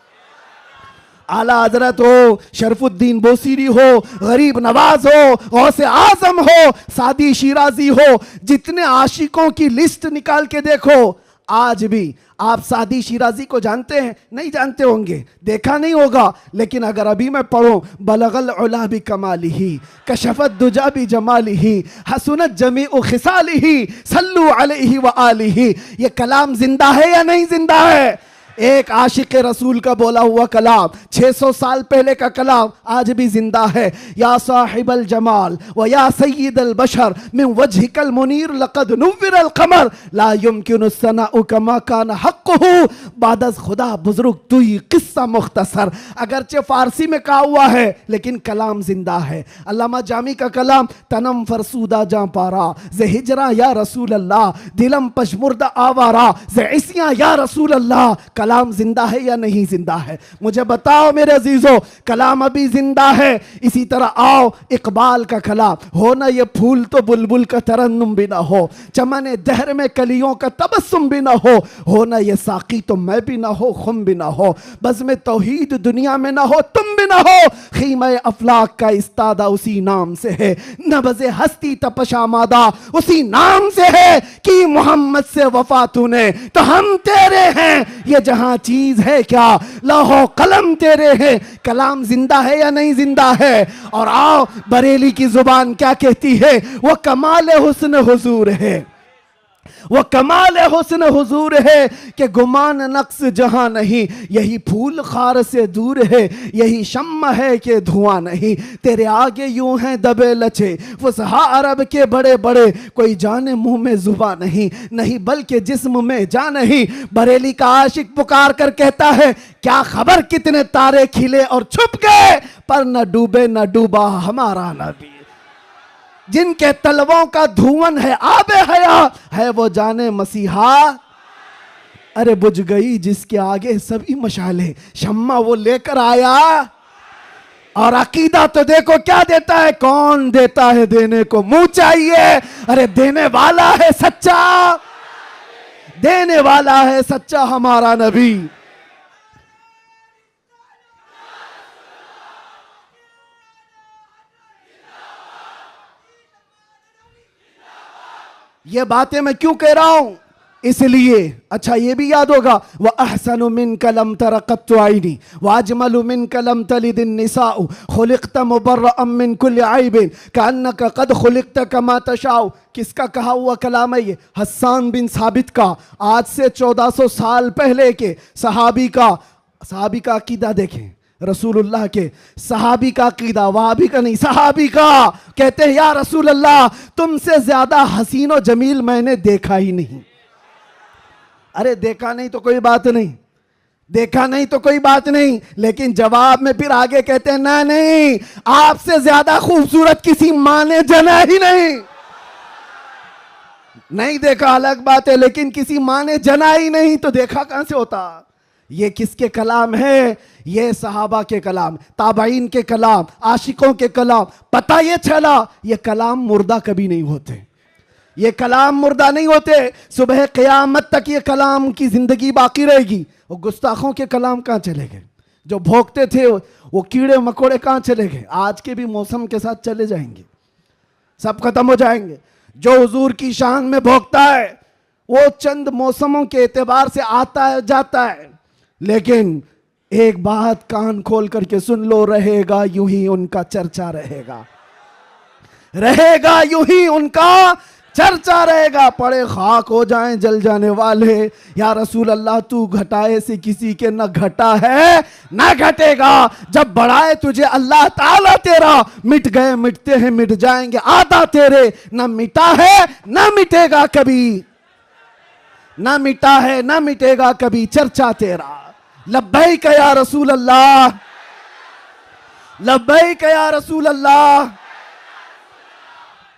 आला हजरत हो, शरफुद्दीन बोसीरी हो, गरीब नवाज हो, गौसे आजम हो, सादी शिराजी हो, जितने आशिकों की लिस्ट निकाल के देखो, आज भी आप सादी शिराजी को जानते हैं? नहीं जानते होंगे, देखा नहीं होगा, लेकिन अगर अभी मैं पढ़ूं बलगल उला भी कमाली ही, कशफत दुजा भी जमाली ही, हसनत जमी उ खिसाली ही, सल्लू अलैहि व आलिही, ये कलाम जिंदा है या नहीं जिंदा है? एक आशिक रसूल का बोला हुआ कलाम, 600 साल पहले का कलाम आज भी जिंदा है। या साहिबल जमाल व या सय्यिदल बशर मिन वजहिकल मुनीर लक़द नुव्विरल क़मर ला युमकिनु सनाउ कमा कान हक़्क़ुहु बादज़ खुदा बुजुर्ग तुई किस्सा मुख्तसर। अगरचे फारसी में कहा हुआ है लेकिन कलाम जिंदा है। अल्लामा जामी का कलाम, तनम फरसूदा जां पारा ज़े हिजरा या रसूल अल्लाह, दिलम पशमुर्दा आवारा ज़े इसिया या रसूल अल्लाह। कलाम जिंदा है या नहीं जिंदा है? मुझे बताओ मेरे अजीजों, कलाम अभी जिंदा है। इसी तरह आओ इकबाल का कलाम, हो ना ये फूल तो बुलबुल का तरन्नुम भी ना हो, चमन दहर में कलियों का तबस्सुम भी ना हो ना ये साकी तो मैं भी ना हो, खुम भी ना हो, बस में तौहीद दुनिया में ना हो, तुम भी ना हो, खीमा अफलाक का इस्तादा उसी नाम से है, नबज़े हस्ती तपशामादा उसी नाम से है कि मोहम्मद से वफा तूने तो हम तेरे हैं, ये जहां चीज है क्या लौहो कलम तेरे हैं। कलाम जिंदा है या नहीं जिंदा है? और आओ बरेली की जुबान क्या कहती है, वो कमाल हुस्न हुजूर है, वो कमाल हुस्न हुजूर है कि गुमान नक्स जहां नहीं, यही फूल खार से दूर है, यही शम्मा है कि धुआं नहीं, तेरे आगे यूं हैं दबे लचे फुसहा अरब के बड़े बड़े, कोई जाने मुंह में जुबा नहीं, नहीं बल्कि जिस्म में जा नहीं। बरेली का आशिक पुकार कर कहता है, क्या खबर कितने तारे खिले और छुप गए, पर न डूबे न डूबा हमारा नबी। जिनके तलवों का धुवन है आबे हयात है, वो जाने मसीहा। अरे बुझ गई जिसके आगे सभी मशाले, शम्मा वो लेकर आया। और अकीदा तो देखो क्या देता है, कौन देता है देने को मुंह चाहिए। अरे देने वाला है सच्चा, देने वाला है सच्चा हमारा नबी। ये बातें मैं क्यों कह रहा हूं, इसलिए अच्छा ये भी याद होगा, वह अहसनु मिन कलम तरक़त्तु आइनी व अजमलु मिन कलम तलिदिन निसाउ खुलिक़्त मुबर्रअम मिन कुल्लि ऐबिन कअन्नका क़द खुलिक़्त कमा तशाउ। किसका कहा हुआ कलाम है ये? हस्सान बिन साबित का, आज से 1400 साल पहले के सहाबी का अकीदा देखें, रसूलुल्लाह के सहाबी का अकीदा, वहाबी का नहीं, सहाबी का। कहते हैं या रसूल अल्लाह तुमसे ज्यादा हसीन और जमील मैंने देखा ही नहीं। अरे देखा नहीं तो कोई बात नहीं, देखा नहीं तो कोई बात नहीं, लेकिन जवाब में फिर आगे कहते हैं ना नहीं, आपसे ज्यादा खूबसूरत किसी माँ ने जना ही नहीं। नहीं देखा अलग बात है, लेकिन किसी माँ ने जना ही नहीं तो देखा कहां से होता। ये किसके कलाम है? ये सहाबा के कलाम, ताबाइन के कलाम, आशिकों के कलाम। पता ये चला ये कलाम मुर्दा कभी नहीं होते, ये कलाम मुर्दा नहीं होते। सुबह क़यामत तक ये कलाम की जिंदगी बाकी रहेगी। वो गुस्ताखों के कलाम कहाँ चले गए? जो भोंकते थे वो कीड़े मकोड़े कहाँ चले गए? आज के भी मौसम के साथ चले जाएंगे, सब खत्म हो जाएंगे। जो हुजूर की शान में भोंकता है वो चंद मौसमों के एतबार से आता है जाता है, लेकिन एक बात कान खोल करके सुन लो, रहेगा यूं ही उनका चर्चा, रहेगा यूं ही उनका चर्चा रहेगा, पड़े खाक हो जाएं जल जाने वाले। या रसूल अल्लाह तू घटाए से किसी के न घटा है न घटेगा, जब बढ़ाए तुझे अल्लाह ताला तेरा, मिट गए मिटते हैं मिट जाएंगे आधा तेरे, न मिटा है न मिटेगा कभी, न मिटा है न मिटेगा कभी चर्चा तेरा। लब्बैक या रसूल अल्लाह, लब्बैक या रसूल अल्लाह।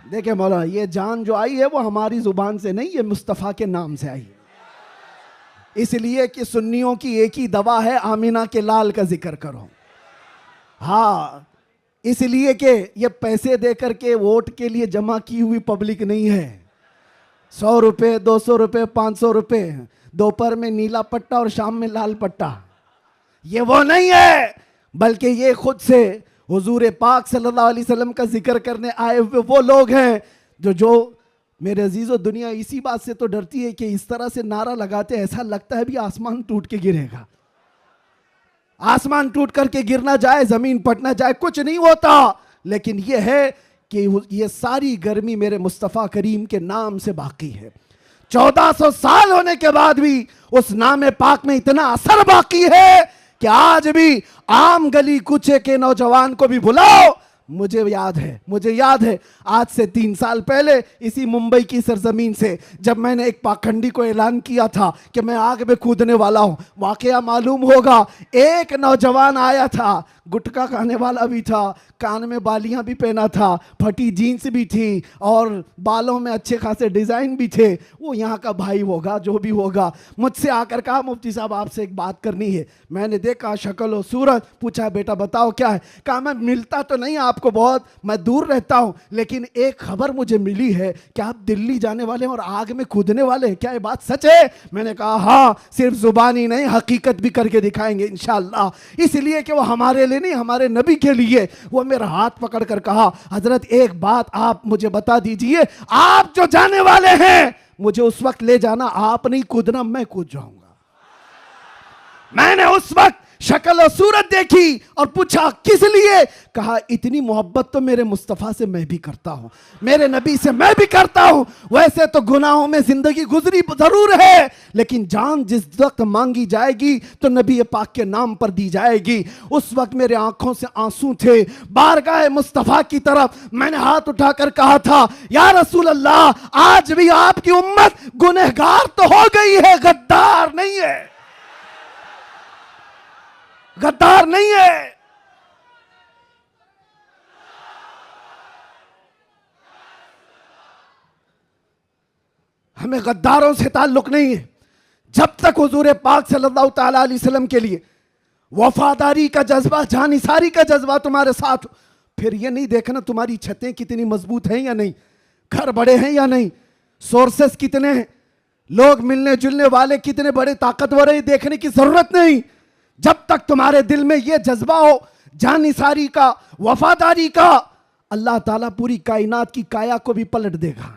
देखिए मौलाना, ये जान जो आई है वो हमारी जुबान से नहीं, ये मुस्तफ़ा के नाम से आई है। इसलिए कि सुन्नियों की एक ही दवा है, आमिना के लाल का जिक्र करो। हाँ, इसलिए कि ये पैसे दे करके वोट के लिए जमा की हुई पब्लिक नहीं है। 100 रुपये, 200 रुपये, 500 रुपये, दोपहर में नीला पट्टा और शाम में लाल पट्टा, ये वो नहीं है, बल्कि ये खुद से हुजूर पाक सल्लल्लाहु अलैहि वसल्लम का जिक्र करने आए हुए वो लोग हैं जो मेरे अजीज़ों, दुनिया इसी बात से तो डरती है कि इस तरह से नारा लगाते ऐसा लगता है भी आसमान टूट के गिरेगा। आसमान टूट करके गिरना जाए, जमीन फटना जाए, कुछ नहीं होता। लेकिन ये है कि ये सारी गर्मी मेरे मुस्तफ़ा करीम के नाम से बाकी है। 1400 साल होने के बाद भी उस नाम पाक में इतना असर बाकी है कि आज भी आम गली कूचे के नौजवान को भी बुलाओ। मुझे याद है आज से 3 साल पहले इसी मुंबई की सरजमीन से जब मैंने एक पाखंडी को ऐलान किया था कि मैं आग में कूदने वाला हूं, वाकया मालूम होगा एक नौजवान आया था, गुटखा खाने वाला भी था, कान में बालियां भी पहना था, फटी जीन्स भी थी और बालों में अच्छे खासे डिजाइन भी थे। वो यहाँ का भाई होगा जो भी होगा, मुझसे आकर कहा मुफ्ती साहब आपसे एक बात करनी है। मैंने देखा शक्ल और सूरत, पूछा बेटा बताओ क्या है। कहा मैं मिलता तो नहीं आपको बहुत, मैं दूर रहता हूँ, लेकिन एक खबर मुझे मिली है कि आप दिल्ली जाने वाले हैं और आग में कूदने वाले हैं, क्या ये बात सच है? मैंने कहा हाँ, सिर्फ जुबानी नहीं हकीकत भी करके दिखाएंगे इंशाअल्लाह। इसलिए कि वो हमारे लिए नहीं, हमारे नबी के लिए। वो मेरा हाथ पकड़ कर कहा हजरत एक बात आप मुझे बता दीजिए, आप जो जाने वाले हैं मुझे उस वक्त ले जाना, आप नहीं कूदना, मैं कूद जाऊंगा। मैंने उस वक्त शक्ल और सूरत देखी और पूछा किस लिए? कहा इतनी मोहब्बत तो मेरे मुस्तफ़ा से मैं भी करता हूं, मेरे नबी से मैं भी करता हूं। वैसे तो गुनाहों में जिंदगी गुजरी जरूर है, लेकिन जान जिस वक्त मांगी जाएगी तो नबी पाक के नाम पर दी जाएगी। उस वक्त मेरे आंखों से आंसू थे, बारगाह मुस्तफ़ा की तरफ मैंने हाथ उठाकर कहा था या रसूल अल्लाह, आज भी आपकी उम्मत गुनहगार तो हो गई है, गद्दार नहीं है, गद्दार नहीं है। हमें गद्दारों से ताल्लुक नहीं है। जब तक हुजूर पाक सल्लल्लाहु ताला अलैहि वसल्लम के लिए वफादारी का जज्बा, जानिसारी का जज्बा तुम्हारे साथ, फिर ये नहीं देखना तुम्हारी छतें कितनी मजबूत हैं या नहीं, घर बड़े हैं या नहीं, सोर्सेस कितने हैं, लोग मिलने जुलने वाले कितने बड़े ताकतवर हैं, देखने की जरूरत नहीं। जब तक तुम्हारे दिल में यह जज्बा हो जानिसारी का, वफादारी का, अल्लाह ताला पूरी कायनात की काया को भी पलट देगा।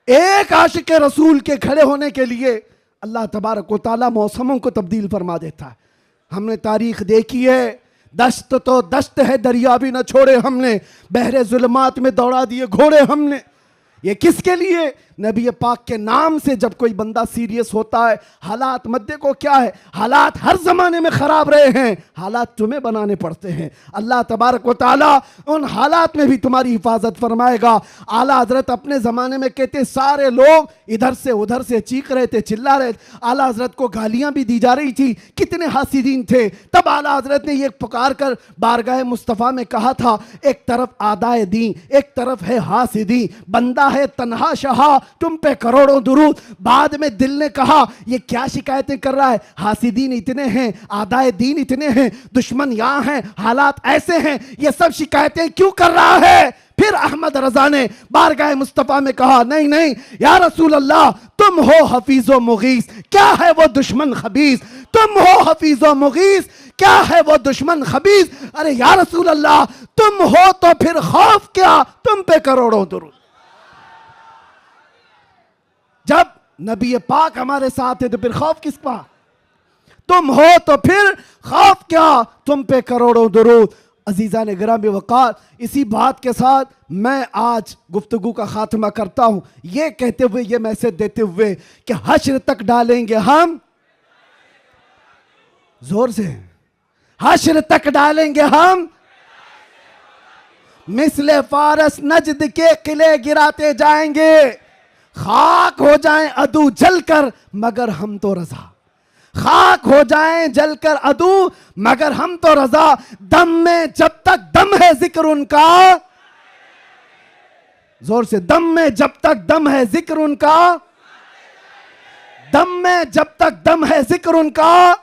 एक आशिक रसूल के खड़े होने के लिए अल्लाह तबारक व तआला मौसमों को तब्दील फरमा देता है। हमने तारीख देखी है, दश्त तो दश्त है, दरिया भी न छोड़े हमने, बहरे जुल्मात में दौड़ा दिए घोड़े हमने। ये किसके लिए? नबी पाक के नाम से जब कोई बंदा सीरियस होता है, हालात मत देखो क्या है, हालात हर जमाने में खराब रहे हैं, हालात तुम्हें बनाने पड़ते हैं। अल्लाह तबारक व तआला उन हालात में भी तुम्हारी हिफाजत फरमाएगा। आला हजरत अपने जमाने में कहते सारे लोग इधर से उधर से चीख रहे थे, चिल्ला रहे थे, आला हजरत को गालियां भी दी जा रही थी, कितने हासिदीन थे। तब आला हजरत ने ये पुकार कर बारगाह मुस्तफ़ा में कहा था, एक तरफ आदाए दी, एक तरफ है हासिदी, बंदा है तन्हा शहा, तुम पे करोड़ों दुरूद। बाद में दिल ने कहा ये क्या शिकायतें कर रहा है, हासिदीन इतने हैं, आदाए दीन इतने हैं, दुश्मन यहाँ हैं, हालात ऐसे हैं, ये सब शिकायतें क्यों कर रहा है? फिर अहमद रजा ने बारगाह मुस्तफ़ा में कहा नहीं नहीं या रसूल अल्लाह, तुम हो हफीज़ो मुगीस, क्या है वो दुश्मन खबीस, तुम हो हफीज़ो मुगीस, क्या है वो दुश्मन खबीस। अरे या रसूल अल्लाह, तुम हो तो फिर खौफ क्या, तुम पे करोड़ों दुरूद। जब नबी पाक हमारे साथ है तो फिर खौफ किसका? तुम हो तो फिर खौफ क्या, तुम पे करोड़ों दुरूद। अजीज़ा ने गिरामी वक़ार, इसी बात के साथ मैं आज गुफ्तगू का खात्मा करता हूँ, ये कहते हुए, ये मैसेज देते हुए कि हश्र तक डालेंगे हम, जोर से, हश्र तक डालेंगे हम, मिसले फारस नजद के किले गिराते जाएंगे, खाक हो जाएं अदू जलकर मगर हम तो रजा, खाक हो जाएं जलकर अदू मगर हम तो रजा, दम में जब तक दम है जिक्र उनका, जोर से, दम में जब तक दम है जिक्र उनका, दम में जब तक दम है जिक्र उनका,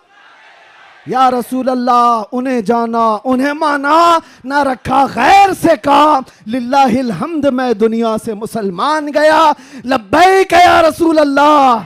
या रसूल अल्लाह उन्हें जाना उन्हें माना, ना रखा गैर से काम, लिल्लाहिल हम्द मैं दुनिया से मुसलमान गया, लब्बैक या रसूल अल्लाह।